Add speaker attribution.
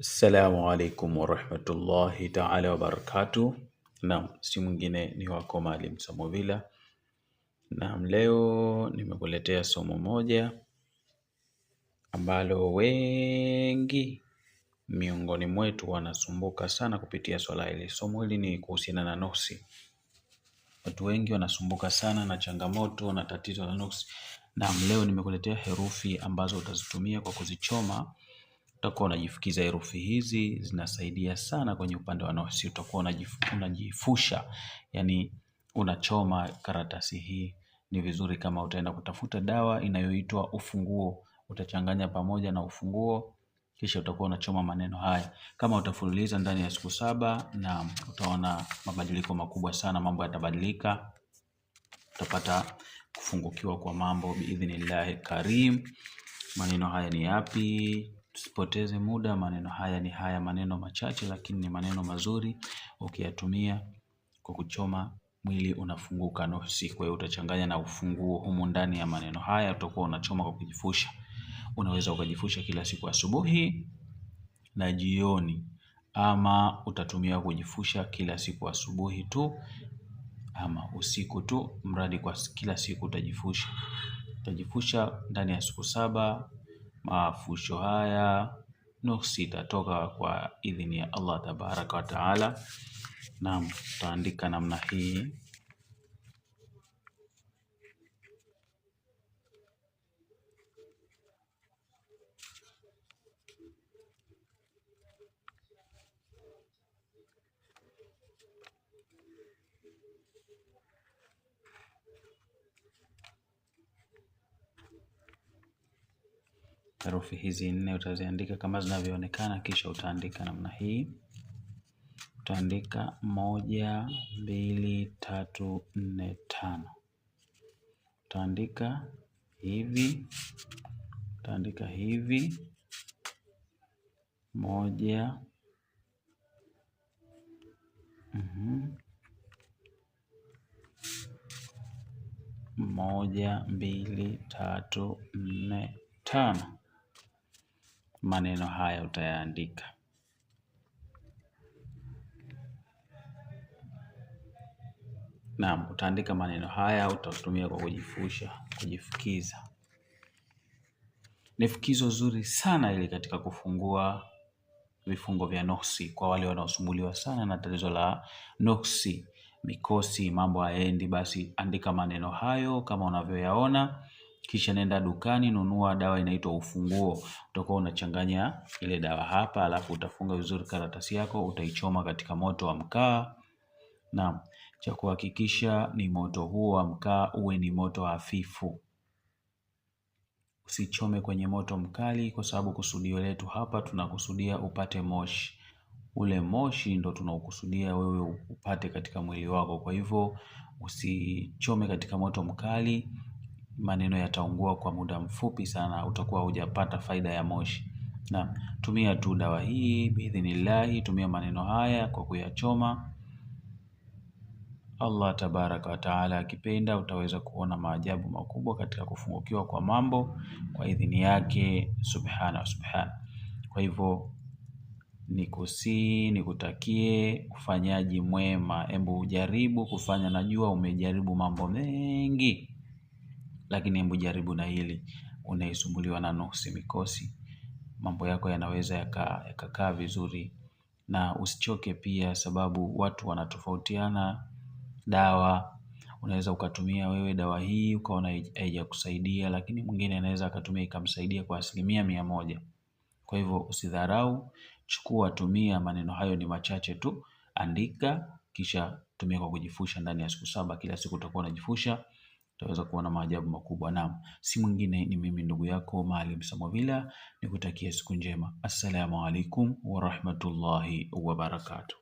Speaker 1: Assalamu alaikum warahmatullahi taala wabarakatuh. Naam, si mwingine ni wako Maalim Samovila. Naam, leo nimekuletea somo moja ambalo wengi miongoni mwetu wanasumbuka sana kupitia swala hili. Somo hili ni kuhusiana na nuksi. Watu wengi wanasumbuka sana na changamoto na tatizo la nuksi. Naam, leo nimekuletea herufi ambazo utazitumia kwa kuzichoma. Utakuwa unajifukiza herufi hizi, zinasaidia sana kwenye upande wa nuksi. Utakuwa unajifusha, yani unachoma karatasi hii. Ni vizuri kama utaenda kutafuta dawa inayoitwa ufunguo, utachanganya pamoja na ufunguo, kisha utakuwa unachoma maneno haya. Kama utafululiza ndani ya siku 7, na utaona mabadiliko makubwa sana, mambo yatabadilika. Utapata kufungukiwa kwa mambo biidhnillah karim. Maneno haya ni yapi? Tusipoteze muda. Maneno haya ni haya maneno machache, lakini ni maneno mazuri. Ukiyatumia kwa kuchoma, mwili unafunguka nuksi. Kwa hiyo utachanganya na ufunguo humu ndani ya maneno haya, utakuwa unachoma kwa kujifusha. Unaweza ukajifusha kila siku asubuhi na jioni, ama utatumia kujifusha kila siku asubuhi tu ama usiku tu, mradi kwa kila siku utajifusha. Utajifusha ndani ya siku 7. Mafusho haya nuksi itatoka kwa idhini ya Allah tabaraka wa taala. Na utaandika namna hii. Herufi hizi 4 utaziandika kama zinavyoonekana, kisha utaandika namna hii. Utaandika 1 2 3 4 5. Utaandika hivi, utaandika hivi 1 1 2 3 4 5. Maneno haya utayaandika. Naam, utaandika maneno haya, utatumia kwa kujifusha, kujifukiza. Ni fukizo zuri sana ili katika kufungua vifungo vya nuksi. Kwa wale wanaosumbuliwa sana na tatizo la nuksi, mikosi, mambo haendi, basi andika maneno hayo kama unavyoyaona, kisha nenda dukani, nunua dawa inaitwa ufunguo. Utakuwa unachanganya ile dawa hapa, alafu utafunga vizuri karatasi yako, utaichoma katika moto wa mkaa. Na cha kuhakikisha ni moto huo wa mkaa uwe ni moto hafifu. Usichome kwenye moto mkali, kwa sababu kusudio letu hapa tunakusudia upate moshi. Ule moshi ndo tunaokusudia wewe upate katika mwili wako. Kwa hivyo usichome katika moto mkali, maneno yataungua kwa muda mfupi sana, utakuwa hujapata faida ya moshi. Na tumia tu dawa hii biidhnillah, tumia maneno haya kwa kuyachoma. Allah tabaraka wa taala akipenda, utaweza kuona maajabu makubwa katika kufungukiwa kwa mambo kwa idhini yake subhana wa subhana. Kwa hivyo nikutakie ufanyaji mwema. Hebu ujaribu kufanya, najua umejaribu mambo mengi, lakini hebu jaribu na hili. Unaisumbuliwa na nuksi, mikosi, mambo yako yanaweza yakakaa vizuri. Na usichoke pia, sababu watu wanatofautiana. Dawa unaweza ukatumia wewe dawa hii ukaona haijakusaidia, lakini mwingine anaweza akatumia ikamsaidia kwa 100%. Kwa hivyo usidharau, chukua, tumia. Maneno hayo ni machache tu, andika kisha tumia kwa kujifusha ndani ya siku 7. Kila siku utakuwa unajifusha, utaweza kuona maajabu makubwa. Naam, si mwingine ni mimi ndugu yako Maalim Samovila. Nikutakia siku njema. Assalamu alaikum warahmatullahi wabarakatuh.